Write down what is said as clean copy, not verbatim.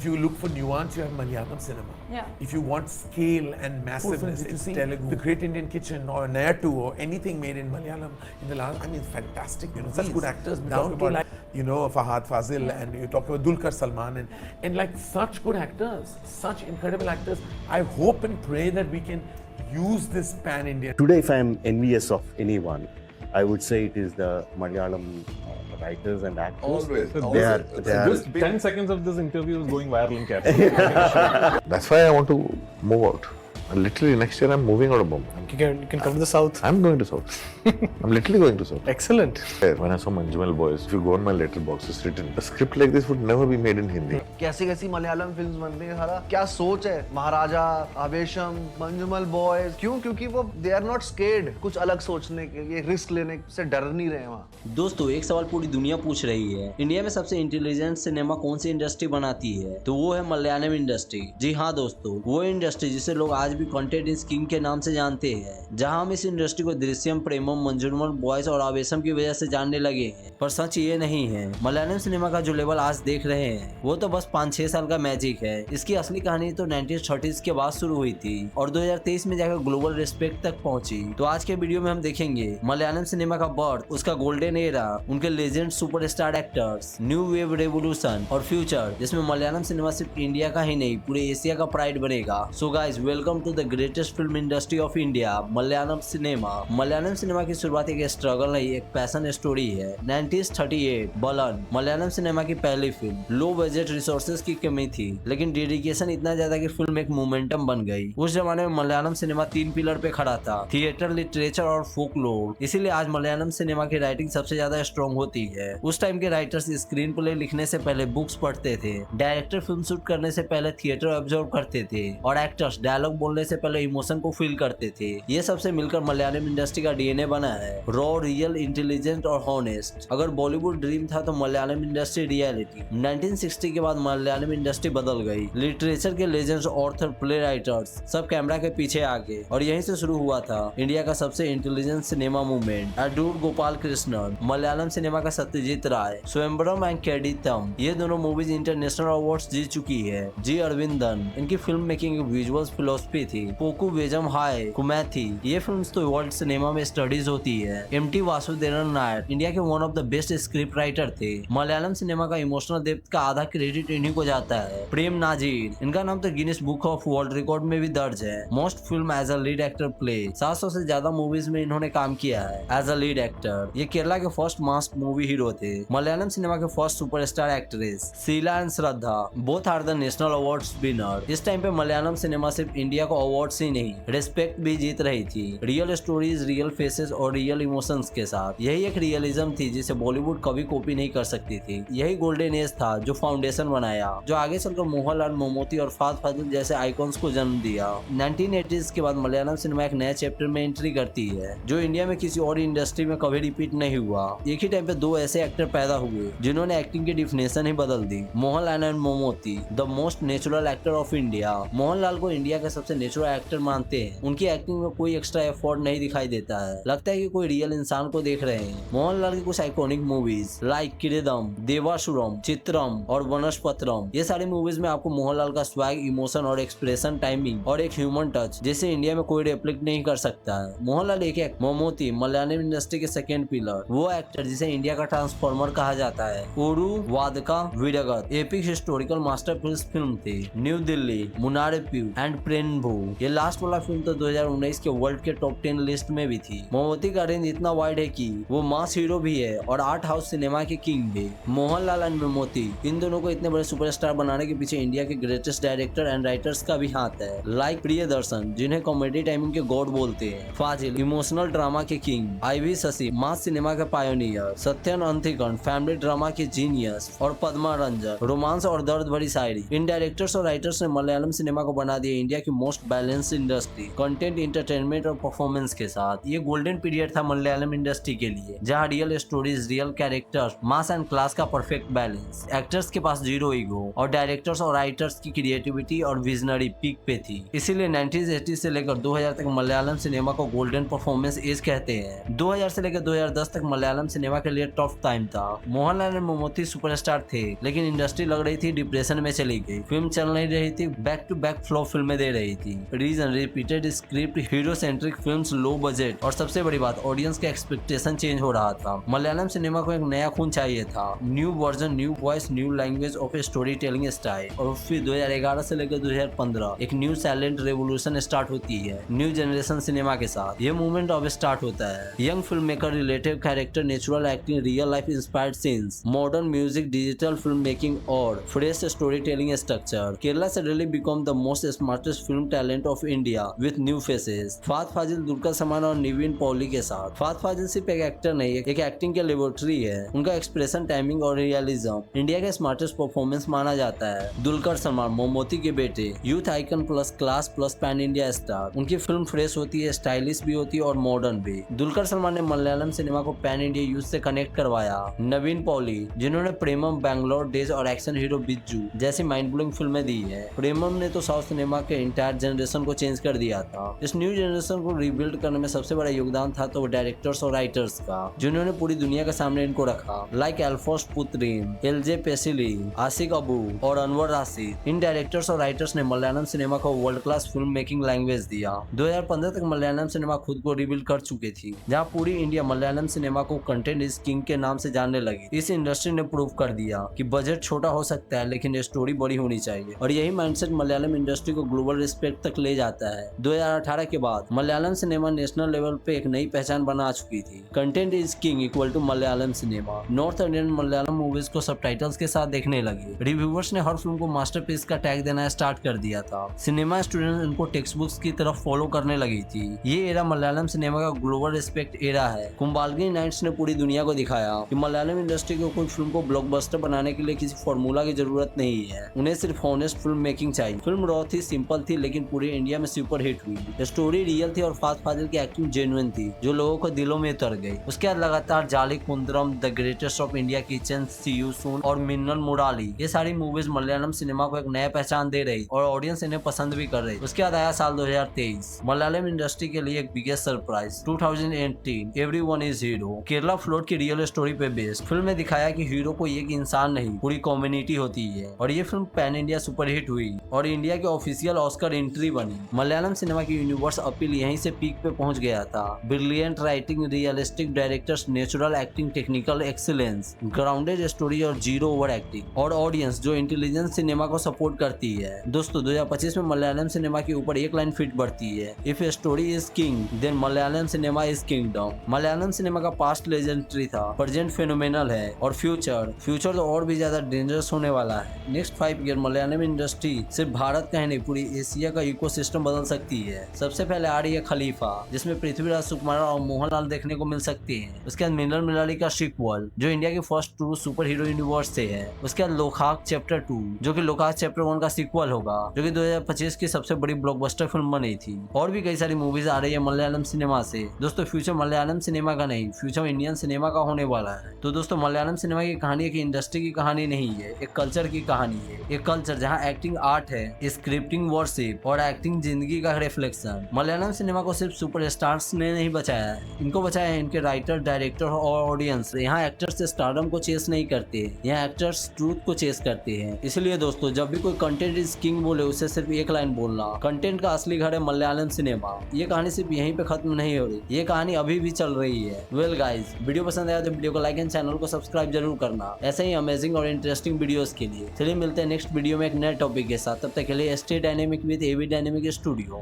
If you look for nuance, you have Malayalam cinema. Yeah. If you want scale and massiveness, it's Telugu. The Great Indian Kitchen or Nayatu or anything made in Malayalam in the last, fantastic. Such good actors. Down to like, Fahad Fazil and you talk about Dulquer Salman and like such good actors, such incredible actors. I hope and pray that we can use this pan-Indian. Today, if I am envious of anyone, I would say it is the Malayalam writers and actors. Always. They are Just 10 seconds of this interview is going viral in Caps. That's why I want to move out. Literally next year I'm moving out of Bombay. You can come to the south. I'm going to South. I'm literally going to South. Excellent. When I saw Manjumal Boys, if you go on my letterbox, it's written, a script like this would never be made in Hindi. कैसी कैसी Malayalam films बन रही है सारा क्या सोच है महाराजा Aavesham मंजुमल boys क्यों क्योंकि वो दे आर नॉट स्केर्ड कुछ अलग सोचने के ये रिस्क लेने से डर नहीं रहे वहाँ। दोस्तों एक सवाल पूरी दुनिया पूछ रही है, इंडिया में सबसे इंटेलिजेंट सिनेमा कौन सी इंडस्ट्री बनाती है? तो वो है मलयालम इंडस्ट्री। जी हाँ दोस्तों, वो इंडस्ट्री जिसे लोग आज भी कंटेंट इज किंग के नाम से जानते हैं। जहाँ हम इस इंडस्ट्री को दृश्यम, प्रेमम, मंजुमल बॉयज और आवेशम की वजह से जानने लगे हैं, पर सच ये नहीं है। मलयालम सिनेमा का जो लेवल आज देख रहे हैं वो तो बस 5-6 साल का मैजिक है। इसकी असली कहानी तो 1930s के बाद शुरू हुई थी और 2023 में जाकर ग्लोबल रिस्पेक्ट तक पहुंची। तो आज के वीडियो में हम देखेंगे मलयालम सिनेमा का बर्थ, उसका गोल्डन एरा, उनके legend superstar actors, new wave revolution और फ्यूचर, जिसमें मलयालम सिनेमा सिर्फ इंडिया का ही नहीं पूरे एशिया का प्राइड बनेगा। So guys, welcome to the greatest film industry of India, Malayalam cinema. Malayalam cinema की शुरुआत एक स्ट्रगल नहीं, एक पैशन स्टोरी है। 1938 बलन मलयालम सिनेमा की पहली फिल्म। लो बजट, रिसोर्सेज की कमी थी, लेकिन डेडिकेशन इतना ज्यादा कि फिल्म एक मोमेंटम बन गई। उस जमाने में मलयालम सिनेमा 3 पिलर पे खड़ा था, थिएटर, लिटरेचर और फोकलोर। इसीलिए आज मलयालम सिनेमा की राइटिंग सबसे ज्यादा स्ट्रॉन्ग होती है। उस टाइम के राइटर्स स्क्रीन प्ले लिखने से पहले बुक्स पढ़ते थे, डायरेक्टर फिल्म शूट करने से पहले थिएटर ऑब्जर्व करते थे और एक्टर्स डायलॉग बोलने से पहले इमोशन को फील करते थे। ये सबसे मिलकर मलयालम इंडस्ट्री का डीएनए बना है, रॉ, रियल, इंटेलिजेंट और हॉनेस्ट। अगर बॉलीवुड ड्रीम था तो मलयालम इंडस्ट्री रियलिटी। 1960 के बाद मलयालम इंडस्ट्री बदल गई। लिटरेचर के लेजेंड्स, ऑथर, प्ले राइटर्स सब कैमरा के पीछे आ गए और यहीं से शुरू हुआ था इंडिया का सबसे intelligent cinema movement. Adoor Gopal Krishnan, Malayalam cinema का सत्यजीत राय, स्वयंवरम एंड कैडितम, ये दोनों मूवीज इंटरनेशनल अवार्ड्स जीत चुकी है। जी अरविंदन, इनकी फिल्म मेकिंग विजुअल्स फिलोसफी थी। पोकू वेजम हाय कुमैथी, ये फिल्म्स तो वर्ल्ड सिनेमा में स्टडीज होती है। एमटी वासुदेवन नायर इंडिया के one of the best script writer थे। मलयालम सिनेमा का इमोशनल डेप्थ का आधा क्रेडिट इन्हीं को जाता है। प्रेम नाजीर, इनका नाम तो Guinness book of world record में भी दर्ज है। Most film as a lead actor play, 700 से ज्यादा मूवीज में इन्होंने काम किया है एज अ लीड एक्टर। ये केरला के फर्स्ट मास्क मूवी हीरो थे। मलयालम सिनेमा के first superstar actress Sheela and Shraddha, both are the national awards winner. इस टाइम पे मलयालम सिनेमा सिर्फ इंडिया को अवार्ड्स ही नहीं, रिस्पेक्ट भी जीत रही थी। रियल स्टोरीज, रियल फेसेस और रियल इमोशंस के साथ। यही एक रियलिज्म थी जिसे बॉलीवुड कभी कॉपी नहीं कर सकती थी। यही गोल्डन एज था जो फाउंडेशन बनाया, जो आगे चलकर मोहनलाल, ममूटी और फहद फाजिल जैसे आइकॉन्स को जन्म दिया। 1980s के बाद मलयालम सिनेमा एक नए चैप्टर में एंट्री करती है जो इंडिया में किसी और इंडस्ट्री में कभी रिपीट नहीं हुआ। एक ही टाइम पे 2 ऐसे एक्टर पैदा हुए जिन्होंने एक्टिंग की डिफिनेशन ही बदल दी। Mohanlal and Mammootty, the most natural actor of India. Mohanlal को इंडिया का सबसे नेचुरल एक्टर मानते हैं। उनकी एक्टिंग में कोई एक्स्ट्रा एफर्ट नहीं दिखाई देता है, लगता है कि कोई रियल इंसान को देख रहे हैं। मोहनलाल की कुछ आइकॉनिक मूवीज लाइक किरीदम, देवासुरम, चित्रम और वनस्पत्रम, ये सारी मूवीज में आपको मोहनलाल का स्वैग, इमोशन और एक्सप्रेशन, टाइमिंग और एक ह्यूमन टच जिसे इंडिया में कोई रेप्लिक नहीं कर सकता है। मोहनलाल एक ममूटी, मलयालम इंडस्ट्री के सेकेंड पिलर, वो एक्टर जिसे इंडिया का ट्रांसफॉर्मर कहा जाता है। ओरू वादका विरगत, एपिक हिस्टोरिकल मास्टरपीस फिल्म थी। न्यू दिल्ली, मुनारेप्यू एंड प्रेनभू, ये लास्ट वाला फिल्म तो 2019 के वर्ल्ड के टॉप 10 लिस्ट में भी थी। ममूटी का रेंज इतना वाइड है कि वो मास हीरो भी है और आर्ट हाउस सिनेमा के किंग भी। मोहनलाल एंड ममूटी, इन दोनों को इतने बड़े सुपरस्टार बनाने के पीछे इंडिया के ग्रेटेस्ट डायरेक्टर एंड राइटर्स का भी हाथ है। लाइक प्रियदर्शन, जिन्हें कॉमेडी टाइमिंग के गॉड बोलते हैं। फाजिल, इमोशनल ड्रामा के किंग। IV शशि, मास सिनेमा के पायोनियर। सत्यन अंथिकन, फैमिली ड्रामा के जीनियस। और पद्मा रंजन, रोमांस और दर्द भरी शायरी। इन डायरेक्टर्स और राइटर्स ने मलयालम सिनेमा को बना दिया इंडिया की most most balance industry content, entertainment और परफॉर्मेंस के साथ। ये गोल्डन पीरियड था मलयालम इंडस्ट्री के लिए, जहाँ real stories, real characters, mass and class का परफेक्ट बैलेंस, एक्टर्स के पास जीरो ईगो और डायरेक्टर्स और राइटर्स की क्रिएटिविटी और विजनरी पीक पे थी। इसीलिए 1980 से लेकर 2000 तक मलयालम सिनेमा को गोल्डन परफॉर्मेंस एज कहते हैं। 2000 से लेकर 2010 तक मलयालम सिनेमा के लिए टफ टाइम था। मोहनलाल और ममूटी सुपरस्टार थे, लेकिन इंडस्ट्री लग रही थी डिप्रेशन में चली गई। फिल्म चल नहीं रही थी, बैक टू बैक फ्लॉप फिल्में दे रही थी। Reason repeated script, hero centric films, low budget और सबसे बड़ी बात ऑडियंस का एक्सपेक्टेशन चेंज हो रहा था। मलयालम सिनेमा को एक नया खून चाहिए था, new version, new voice, new language of story telling style. और फिर 2011 से लेकर 2015 एक न्यू साइलेंट रेवोल्यूशन स्टार्ट होती है न्यू जनरेशन सिनेमा के साथ। ये मूवमेंट अब स्टार्ट होता है। Young film maker, relative character, natural acting, real life inspired scenes, modern music, digital film making और fresh story telling structure. Kerala suddenly become the most smartest film talent of India with new faces। Fahadh Faasil, Dulquer Salmaan और Nivin poly के साथ। Fahd फाजिल सिर्फ एक actor नहीं, एक acting के laboratory है। उनका एक्सप्रेशन, टाइमिंग और रियलिज्म इंडिया के स्मार्टेस्ट परफॉर्मेंस माना जाता है। दुलकर सलमान मोमोती के बेटे, youth icon plus class plus pan India star. उनकी फिल्म फ्रेश होती है, स्टाइलिश भी होती है और मॉडर्न भी। दुलकर सलमान ने मलयालम सिनेमा को पैन इंडिया यूथ से कनेक्ट करवाया। नवीन पॉली, जिन्होंने प्रेमम, बैंगलोर डेज और एक्शन हीरो बिज्जू जैसी माइंड ब्लोइंग फिल्में दी है। प्रेमम ने तो साउथ सिनेमा के इंटायर जनरेशन को चेंज कर दिया था। इस न्यू जनरेशन को रिबिल्ड करने में सबसे बड़ा योगदान था तो डायरेक्टर्स और राइटर्स का, जिन्होंने पूरी दुनिया के सामने इनको रखा। लाइक अल्फोंस पुत्रीन, एलजे पेसिली, आशिक अबू और अनवर राशिद। इन डायरेक्टर्स और राइटर्स ने मलयालम सिनेमा को world class film making language दिया। 2015 तक मलयालम सिनेमा खुद को रिबिल्ड कर चुकी थी, जहाँ पूरी इंडिया मलयालम सिनेमा को कंटेंट इज किंग के नाम से जानने लगी। इस इंडस्ट्री ने प्रूव कर दिया कि बजट छोटा हो सकता है लेकिन स्टोरी बड़ी होनी चाहिए, और यही माइंडसेट मलयालम इंडस्ट्री को ग्लोबल रिस्पेक्ट तक ले जाता है। 2018 के बाद मलयालम सिनेमा नेशनल लेवल पे एक नई पहचान बना चुकी थी। Content is king equal to Malayalam cinema. North Indian Malayalam movies को सबटाइटल्स के साथ देखने लगे। रिव्यूअर्स ने हर फिल्म को मास्टरपीस का टैग देना स्टार्ट कर दिया था। सिनेमा स्टूडेंट्स इनको टेक्स्ट बुक्स की तरफ फॉलो करने लगी थी। ये एरा मलयालम सिनेमा का ग्लोबल रिस्पेक्ट एरा है। कुंबालगी नाइट्स ने पूरी दुनिया को दिखाया कि मलयालम इंडस्ट्री को कोई फिल्म को ब्लॉकबस्टर बनाने के लिए किसी फॉर्मूला की जरूरत नहीं है। उन्हें सिर्फ ऑनेस्ट फिल्म मेकिंग चाहिए। फिल्म रॉ थी, सिंपल थी, लेकिन पूरे इंडिया में सुपर हिट हुई। स्टोरी रियल थी और फाद फाजिल की एक्टिंग जेन्युइन थी, जो लोगों को दिलों में उतर गई। उसके बाद लगातार जाली कुंद्रम, the greatest of India kitchen, see you soon और मिन्नल मुराली, ये सारी मूवीज मलयालम सिनेमा को एक नया पहचान दे रही और ऑडियंस इन्हें पसंद भी कर रही। उसके बाद आया साल 2023, मलयालम इंडस्ट्री के लिए एक biggest surprise 2018 everyone is hero. Kerala float की रियल स्टोरी पे बेस्ड फिल्म में दिखाया कि हीरो कोई एक इंसान नहीं, पूरी कम्युनिटी होती है। और ये फिल्म पैन इंडिया सुपरहिट हुई और इंडिया के ऑफिशियल ऑस्कर एंट्री बनी। मलयालम सिनेमा की यूनिवर्स अपील यहीं से पीक पे पहुंच गया था। Brilliant writing, realistic directors, natural acting, technical excellence, grounded story और जीरो ओवर एक्टिंग, और ऑडियंस जो इंटेलिजेंस सिनेमा को सपोर्ट करती है। दोस्तों 2025 में मलयालम सिनेमा के ऊपर एक लाइन फिट बढ़ती है, if a story is king then Malayalam cinema is kingdom. Malayalam cinema का पास्ट लेजेंडरी था, प्रेजेंट फेनोमेनल है और फ्यूचर तो और भी ज्यादा डेंजरस होने वाला है। नेक्स्ट 5 ईयर मलयालम इंडस्ट्री सिर्फ भारत का ही नहीं, पूरी एशिया का इकोसिस्टम बदल सकती है। सबसे पहले आ रही है खलीफा, जिसमें पृथ्वीराज सुकुमार और मोहनलाल देखने को मिल सकते हैं। उसके बाद मिन्नल मुराली का सीक्वल, जो इंडिया की first true super hero universe से है। उसके बाद लोकाक चैप्टर 2, जो कि लोकाक चैप्टर 1 का सीक्वल होगा, जो कि 2025 की सबसे बड़ी ब्लॉकबस्टर फिल्म बनी थी। और भी कई सारी मूवीज आ रही है मलयालम सिनेमा से। दोस्तों फ्यूचर मलयालम सिनेमा का नहीं, फ्यूचर इंडियन सिनेमा का होने वाला है। तो दोस्तों मलयालम सिनेमा की कहानी एक इंडस्ट्री की कहानी नहीं है, एक कल्चर की कहानी है। एक कल्चर जहाँ एक्टिंग आर्ट है, स्क्रिप्टिंग वर्शिप और एक्टिंग जिंदगी का रिफ्लेक्शन। मलयालम सिनेमा को सिर्फ सुपरस्टार्स ने नहीं बचाया है, इनको बचाया है इनके राइटर, डायरेक्टर और ऑडियंस। यहाँ एक्टर्स स्टारडम को चेस नहीं करते, यहाँ एक्टर्स ट्रूथ को चेस करते हैं। इसलिए दोस्तों जब भी कोई कंटेंट इज किंग बोले, उसे सिर्फ एक लाइन बोलना, कंटेंट का असली घर है मलयालम सिनेमा। ये कहानी सिर्फ यहीं पे खत्म नहीं हो रही, ये कहानी अभी भी चल रही है। वेल गाइज, वीडियो पसंद आया तो वीडियो को लाइक एंड चैनल को सब्सक्राइब जरूर करना, ऐसे ही अमेजिंग और इंटरेस्टिंग वीडियोस के लिए। चलिए मिलते हैं नेक्स्ट वीडियो में एक नए टॉपिक के साथ। तब तक के लिए stay dynamic with AV dynamic studio.